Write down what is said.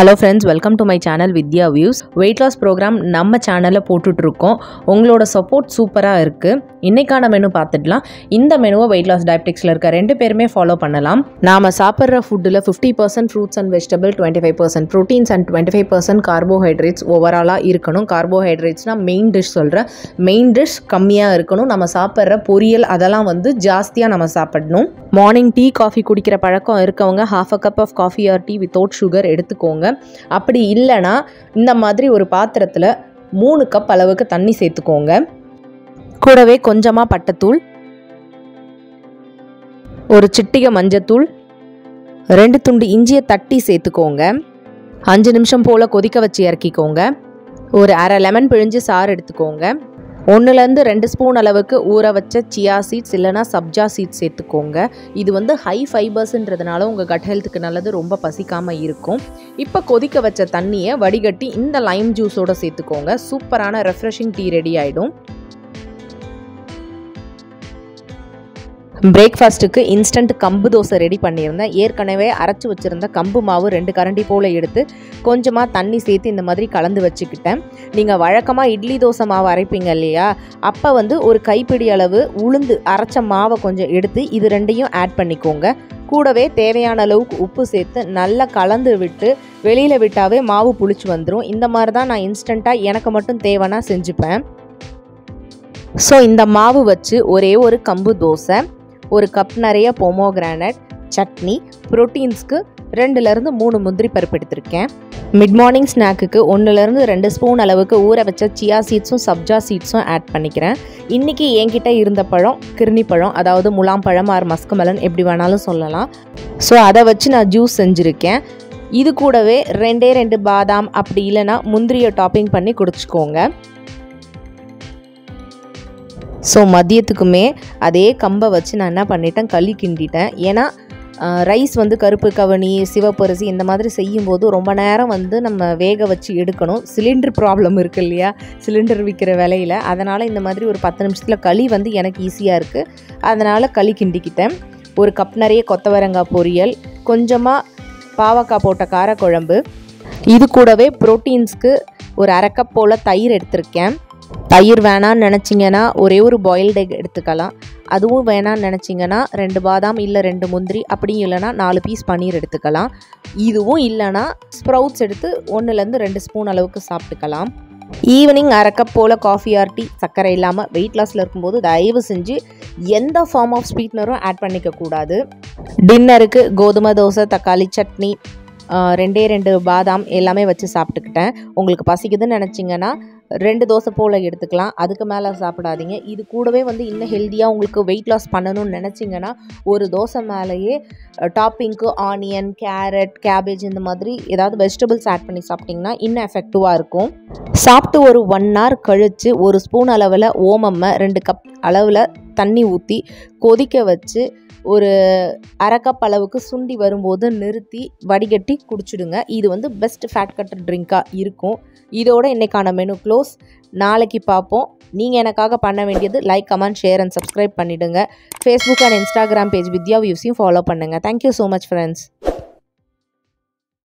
Hello friends, welcome to my channel Vidya Views. Weight loss program நம்ம சேனல்ல போட்டுட்டு இருக்கோம். உங்களோட சப்போர்ட் சூப்பரா இருக்கு. இன்னைக்கான மெனு பார்த்துடலாம். இந்த மெனுவை weight loss dieteticsல இருக்க ரெண்டு பேருமே ஃபாலோ பண்ணலாம். நாம சாப்பிடுற ஃபுட்ல 50% fruits and vegetable, 25% proteins and 25% carbohydrates ஓவராலா இருக்கணும். கார்போஹைட்ரேட்ஸ்னா மெயின் டிஷ் சொல்றேன். மெயின் டிஷ் கம்மியா இருக்கணும். நம்ம சாப்பிடுற பொரியல் அதெல்லாம் ஜாஸ்தியா நம்ம சாப்பிடணும். மார்னிங் டீ காஃபி குடிக்கிற பழக்கம் இருக்கவங்க half a cup of coffee or tea without sugar எடுத்துக்கோங்க. அப்படி இல்லைனா இந்த மாதிரி ஒரு பாத்திரத்தில் 3 கப் அளவுக்கு தண்ணி சேர்த்துக்கோங்க. கூடவே கொஞ்சமாக பட்டைத்தூள், ஒரு சிட்டிகை மஞ்சத்தூள், 2 துண்டு இஞ்சியை தட்டி சேர்த்துக்கோங்க. 5 நிமிஷம் போல் கொதிக்க வச்சு இறக்கிக்கோங்க. ஒரு அரை லெமன் பிழிஞ்சு சாறு எடுத்துக்கோங்க. 1-2 ஸ்பூன் அளவுக்கு ஊற வச்ச சியா சீட்ஸ் இல்லைனா சப்ஜா சீட்ஸ் சேர்த்துக்கோங்க. இது ஹை ஃபைபர்ஸ்ன்றதுனால உங்கள் கட் ஹெல்த்துக்கு நல்லது, ரொம்ப பசிக்காமல் இருக்கும். இப்போ கொதிக்க வச்ச தண்ணியை வடிகட்டி இந்த லைம் ஜூஸோடு சேர்த்துக்கோங்க. சூப்பரான ரெஃப்ரெஷிங் டீ ரெடி ஆகிடும். பிரேக்ஃபாஸ்ட்டுக்கு இன்ஸ்டன்ட் கம்பு தோசை ரெடி பண்ணியிருந்தேன். ஏற்கனவே அரைச்சி வச்சுருந்த கம்பு மாவு 2 கரண்டி போல் எடுத்து கொஞ்சமாக தண்ணி சேர்த்து இந்த மாதிரி கலந்து வச்சுக்கிட்டேன். நீங்கள் வழக்கமாக இட்லி தோசை மாவு அரைப்பீங்க இல்லையா, அப்போ ஒரு கைப்பிடி அளவு உளுந்து அரைச்ச மாவை கொஞ்சம் எடுத்து இது ரெண்டையும் ஆட் பண்ணிக்கோங்க. கூடவே தேவையான அளவுக்கு உப்பு சேர்த்து நல்லா கலந்து விட்டு வெளியில் விட்டாவே மாவு புளிச்சு வந்துடும். இந்த மாதிரி தான் நான் இன்ஸ்டண்ட்டாக எனக்கு மட்டும் தேவைன்னா செஞ்சுப்பேன். ஸோ இந்த மாவு வச்சு ஒரே ஒரு கம்பு தோசை, ஒரு கப் நிறைய பொமோகிரானட் சட்னி, ப்ரோட்டீன்ஸ்க்கு 2-3 முந்திரி பருப்பு எடுத்திருக்கேன். மிட் மார்னிங் ஸ்நாக்குக்கு 1-2 ஸ்பூன் அளவுக்கு ஊற வச்ச சியா சீட்ஸும் சப்ஜா சீட்ஸும் ஆட் பண்ணிக்கிறேன். இன்றைக்கி என்கிட்ட இருந்த பழம் கிர்னி பழம், அதாவது முலாம்பழம் ஆர் மஸ்கமெலன் எப்படி வேணாலும் சொல்லலாம். ஸோ அதை வச்சு நான் ஜூஸ் செஞ்சுருக்கேன். இது கூடவே 2 பாதாம் அப்படி இல்லைனா முந்திரியை டாப்பிங் பண்ணி குடிச்சிக்கோங்க. ஸோ மதியத்துக்குமே அதே கம்பை வச்சு நான் என்ன பண்ணிட்டேன், களி கிண்டிட்டேன். ஏன்னா ரைஸ் கருப்பு கவனி சிவப்பரிசி இந்த மாதிரி செய்யும்போது ரொம்ப நேரம் நம்ம வேக வச்சு எடுக்கணும். சிலிண்டர் ப்ராப்ளம் இருக்குது இல்லையா, சிலிண்டர் விற்கிற விலையில். அதனால் இந்த மாதிரி ஒரு 10 நிமிஷத்தில் களி எனக்கு ஈஸியாக இருக்குது. அதனால் களி கிண்டிக்கிட்டேன். ஒரு கப் நிறைய கொத்தவரங்காய் பொரியல், கொஞ்சமாக பாவக்காய் போட்ட காரக்குழம்பு, இது கூடவே ப்ரோட்டீன்ஸ்க்கு ஒரு அரை கப் போல் தயிர் எடுத்திருக்கேன். தயிர் வேணான்னு நினச்சிங்கன்னா ஒரே ஒரு பாயில்டு எக் எடுத்துக்கலாம். அதுவும் வேணான்னு நினச்சிங்கன்னா 2 பாதாம் இல்லை 2 முந்திரி, அப்படியும் இல்லைனா 4 பீஸ் பன்னீர் எடுத்துக்கலாம். இதுவும் இல்லைனா ஸ்ப்ரவுட்ஸ் எடுத்து 1-2 ஸ்பூன் அளவுக்கு சாப்பிட்டுக்கலாம். ஈவினிங் அரை கப் போல் காஃபி ஆர் டீ, சர்க்கரை இல்லாமல். வெயிட் லாஸில் இருக்கும்போது தயவு செஞ்சு எந்த ஃபார்ம் ஆஃப் ஸ்வீட்னரும் ஆட் பண்ணிக்கக்கூடாது. டின்னருக்கு கோதுமை தோசை, தக்காளி சட்னி, 2 பாதாம் எல்லாமே வச்சு சாப்பிட்டுக்கிட்டேன். உங்களுக்கு பசிக்குதுன்னு நினச்சிங்கன்னா 2 தோசை போல் எடுத்துக்கலாம். அதுக்கு மேலே சாப்பிடாதீங்க. இது கூடவே இன்னும் ஹெல்த்தியாக உங்களுக்கு வெயிட் லாஸ் பண்ணணும்னு நினச்சிங்கன்னா ஒரு தோசை மேலேயே டாப்பிங்க்கு ஆனியன், கேரட், கேபேஜ் இந்த மாதிரி ஏதாவது வெஜிடபிள்ஸ் ஆட் பண்ணி சாப்பிட்டிங்கன்னா இன்னும் எஃபெக்டிவாக இருக்கும். சாப்பிட்டு ஒரு 1 hour கழித்து 1 ஸ்பூன் அளவில் ஓமம்மை 2 கப் அளவில் தண்ணி ஊற்றி கொதிக்க வச்சு ஒரு அரை கப் அளவுக்கு சுண்டி வரும்போது நிறுத்தி வடிகட்டி குடிச்சிடுங்க. இது பெஸ்ட் ஃபேட் கட்டர் ட்ரிங்காக இருக்கும். இதோட இன்றைக்கான மெனு க்ளோஸ். நாளைக்கு பார்ப்போம். நீங்கள் எனக்காக பண்ண வேண்டியது like, comment, share and subscribe பண்ணிவிடுங்க. Facebook and Instagram page Vidya வியூஸையும் ஃபாலோ பண்ணுங்கள். Thank you so much friends.